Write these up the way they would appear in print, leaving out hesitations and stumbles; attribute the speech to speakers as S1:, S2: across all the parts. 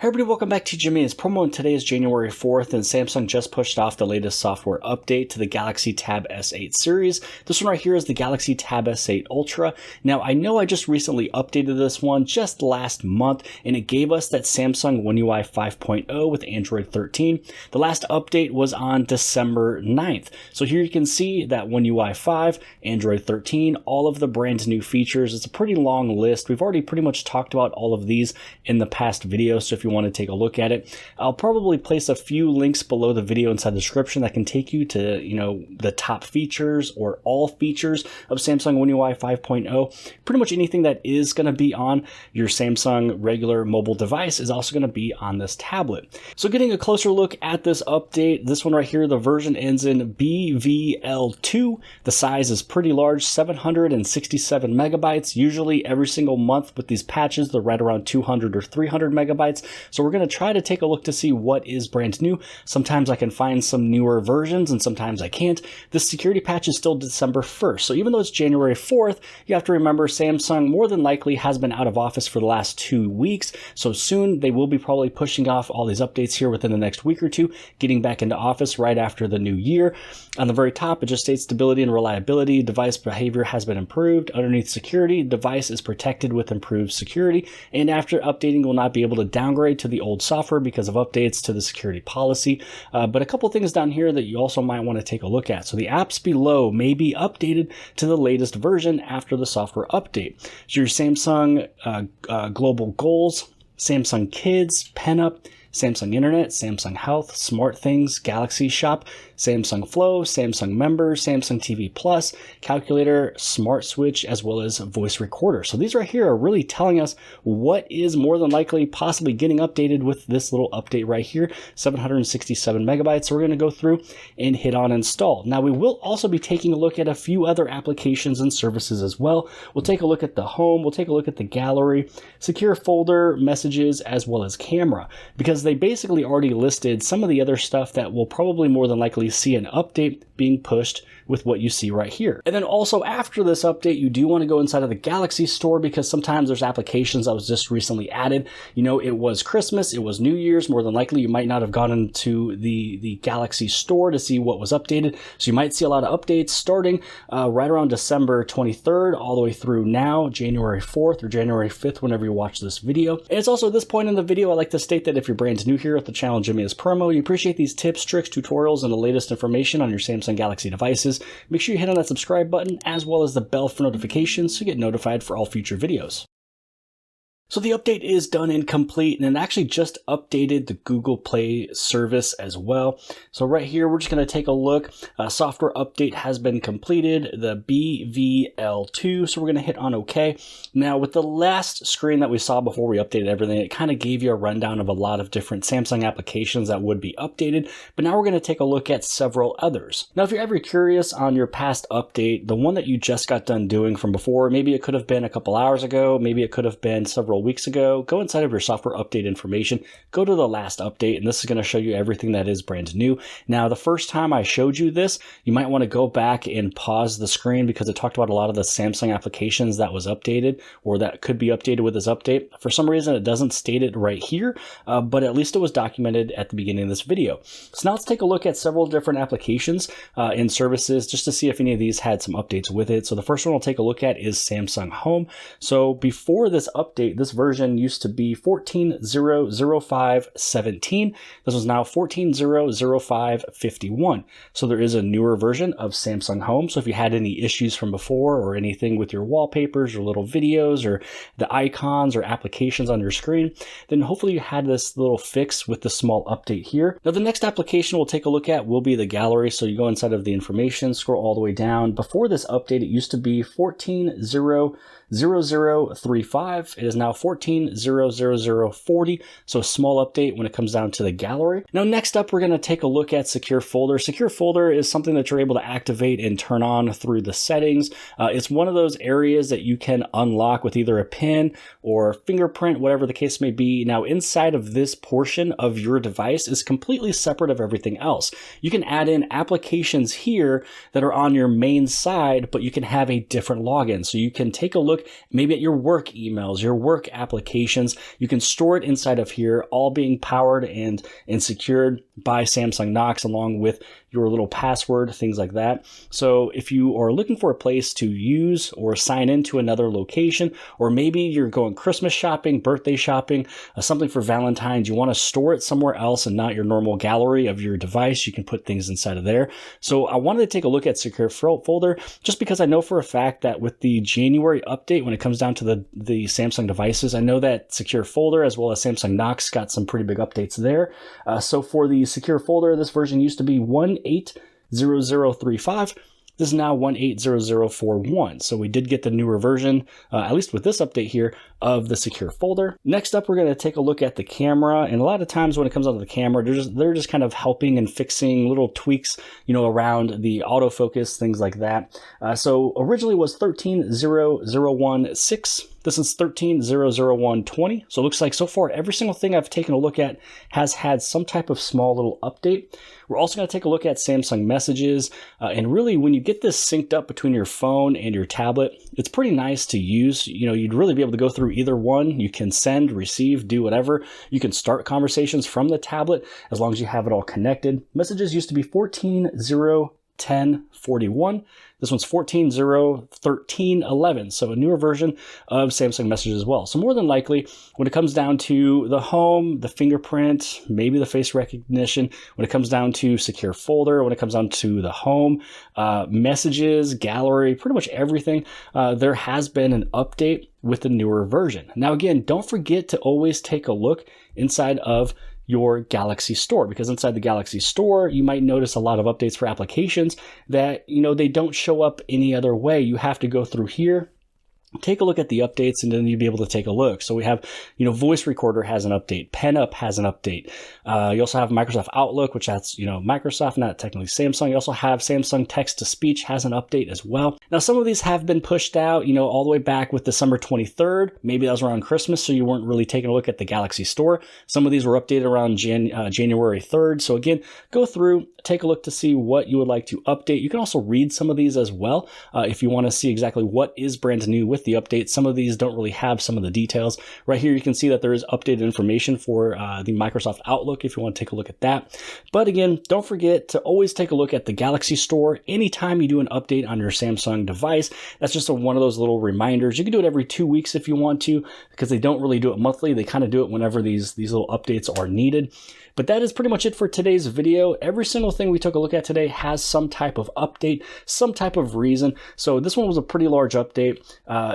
S1: Hey everybody, welcome back to Jimmy's Promo, and today is January 4th, and Samsung just pushed off the latest software update to the Galaxy Tab S8 series. This one right here is the Galaxy Tab S8 Ultra. Now, I know I just recently updated this one just last month, and it gave us that Samsung One UI 5.0 with Android 13. The last update was on December 9th. So here you can see that One UI 5, Android 13, all of the brand new features. It's a pretty long list. We've already pretty much talked about all of these in the past video, so if you want to take a look at it, I'll probably place a few links below the video inside the description that can take you to, the top features or all features of Samsung One UI 5.0. Pretty much anything that is going to be on your Samsung regular mobile device is also going to be on this tablet. So getting a closer look at this update, this one right here, the version ends in BVL2. The size is pretty large, 767 megabytes. Usually every single month with these patches, they're right around 200 or 300 megabytes. So we're going to try to take a look to see what is brand new. Sometimes I can find some newer versions and sometimes I can't. This security patch is still December 1st. So even though it's January 4th, you have to remember Samsung more than likely has been out of office for the last 2 weeks. So soon they will be probably pushing off all these updates here within the next week or two, getting back into office right after the new year. On the very top, it just states stability and reliability. Device behavior has been improved. Underneath security, device is protected with improved security. And after updating, will not be able to downgrade to the old software because of updates to the security policy. But a couple things down here that you also might want to take a look at. So the apps below may be updated to the latest version after the software update. So your Samsung Global Goals, Samsung Kids, PenUp, Samsung Internet, Samsung Health, SmartThings, Galaxy Shop, Samsung Flow, Samsung Members, Samsung TV Plus, Calculator, Smart Switch, as well as Voice Recorder. So these right here are really telling us what is more than likely possibly getting updated with this little update right here, 767 megabytes. So we're going to go through and hit on install. Now we will also be taking a look at a few other applications and services as well. We'll take a look at the home, we'll take a look at the gallery, secure folder, messages, as well as camera, because they basically already listed some of the other stuff that will probably more than likely see an update being pushed with what you see right here. And then also after this update, you do want to go inside of the Galaxy Store because sometimes there's applications that was just recently added. It was Christmas, it was New Year's, more than likely you might not have gone into the Galaxy Store to see what was updated. So you might see a lot of updates starting right around December 23rd all the way through now, January 4th or January 5th, whenever you watch this video. And it's also at this point in the video, I like to state that if you're brand new here at the channel Jimmy is Promo, you appreciate these tips, tricks, tutorials, and the latest information on your Samsung Galaxy devices. Make sure you hit on that subscribe button as well as the bell for notifications so you get notified for all future videos. So the update is done and complete, and it actually just updated the Google Play service as well. So right here, we're just going to take a look. Software update has been completed, the BVL2, so we're going to hit on OK. Now, with the last screen that we saw before we updated everything, it kind of gave you a rundown of a lot of different Samsung applications that would be updated, but now we're going to take a look at several others. Now, if you're ever curious on your past update, the one that you just got done doing from before, maybe it could have been a couple hours ago, maybe it could have been several weeks ago, go inside of your software update information, go to the last update, and this is going to show you everything that is brand new. Now, the first time I showed you this, you might want to go back and pause the screen because it talked about a lot of the Samsung applications that was updated or that could be updated with this update. For some reason, it doesn't state it right here, but at least it was documented at the beginning of this video. So now let's take a look at several different applications and services just to see if any of these had some updates with it. So the first one we'll take a look at is Samsung Home. So before this update, this version used to be 14.0.05.17. This was now 14.0.05.51. So there is a newer version of Samsung Home. So if you had any issues from before or anything with your wallpapers or little videos or the icons or applications on your screen, then hopefully you had this little fix with the small update here. Now the next application we'll take a look at will be the gallery. So you go inside of the information, scroll all the way down. Before this update, it used to be 14.0.0035. It is now 14.0.0040, so a small update when it comes down to the gallery. Now next up, we're going to take a look at Secure Folder. Secure Folder is something that you're able to activate and turn on through the settings. It's one of those areas that you can unlock with either a pin or fingerprint, whatever the case may be. Now inside of this portion of your device is completely separate of everything else. You can add in applications here that are on your main side, but you can have a different login. So you can take a look maybe at your work emails, your work Outlook applications. You can store it inside of here, all being powered and secured by Samsung Knox, along with your little password, things like that. So if you are looking for a place to use or sign into another location, or maybe you're going Christmas shopping, birthday shopping, something for Valentine's, you want to store it somewhere else and not your normal gallery of your device, you can put things inside of there. So I wanted to take a look at Secure Folder just because I know for a fact that with the January update, when it comes down to the Samsung devices, I know that Secure Folder as well as Samsung Knox got some pretty big updates there. So for the Secure Folder, this version used to be 180035. This is now 180041. So we did get the newer version, at least with this update here, of the Secure Folder. Next up, we're going to take a look at the camera. And a lot of times when it comes out to the camera, they're just kind of helping and fixing little tweaks, around the autofocus, things like that. So originally it was 130016. This is 130020. So it looks like so far every single thing I've taken a look at has had some type of small little update. We're also going to take a look at Samsung Messages. And really, when you get this synced up between your phone and your tablet, it's pretty nice to use. You'd really be able to go through either one. You can send, receive, do whatever. You can start conversations from the tablet as long as you have it all connected. Messages used to be 14.0.10.41. This one's 14.0.13.11, so a newer version of Samsung Messages as well. So more than likely, when it comes down to the home, the fingerprint, maybe the face recognition, when it comes down to Secure Folder, when it comes down to the home, messages, gallery, pretty much everything, there has been an update with the newer version. Now again, don't forget to always take a look inside of your Galaxy Store, because inside the Galaxy Store, you might notice a lot of updates for applications that, they don't show up any other way. You have to go through here, take a look at the updates, and then you'll be able to take a look. So we have, Voice Recorder has an update. PenUp has an update. You also have Microsoft Outlook, which that's, Microsoft, not technically Samsung. You also have Samsung Text-to-Speech has an update as well. Now, some of these have been pushed out, all the way back with December 23rd. Maybe that was around Christmas, so you weren't really taking a look at the Galaxy Store. Some of these were updated around January 3rd. So again, go through, take a look to see what you would like to update. You can also read some of these as well if you want to see exactly what is brand new with the update. Some of these don't really have some of the details. Right here, you can see that there is updated information for the Microsoft Outlook if you want to take a look at that. But again, don't forget to always take a look at the Galaxy Store anytime you do an update on your Samsung device. That's just one of those little reminders. You can do it every 2 weeks if you want to, because they don't really do it monthly. They kind of do it whenever these little updates are needed. But that is pretty much it for today's video. Every single thing we took a look at today has some type of update, some type of reason. So this one was a pretty large update.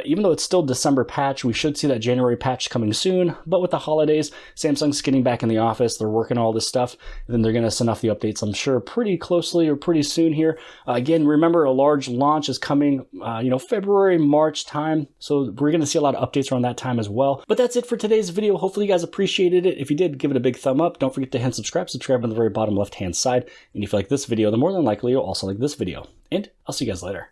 S1: Even though it's still December patch, we should see that January patch coming soon. But with the holidays, Samsung's getting back in the office. They're working all this stuff. And then they're going to send off the updates, I'm sure, pretty closely or pretty soon here. Again, remember, a large launch is coming, February, March time. So we're going to see a lot of updates around that time as well. But that's it for today's video. Hopefully you guys appreciated it. If you did, give it a big thumb up. Don't forget to hit subscribe on the very bottom left hand side. And if you like this video, then more than likely you'll also like this video. And I'll see you guys later.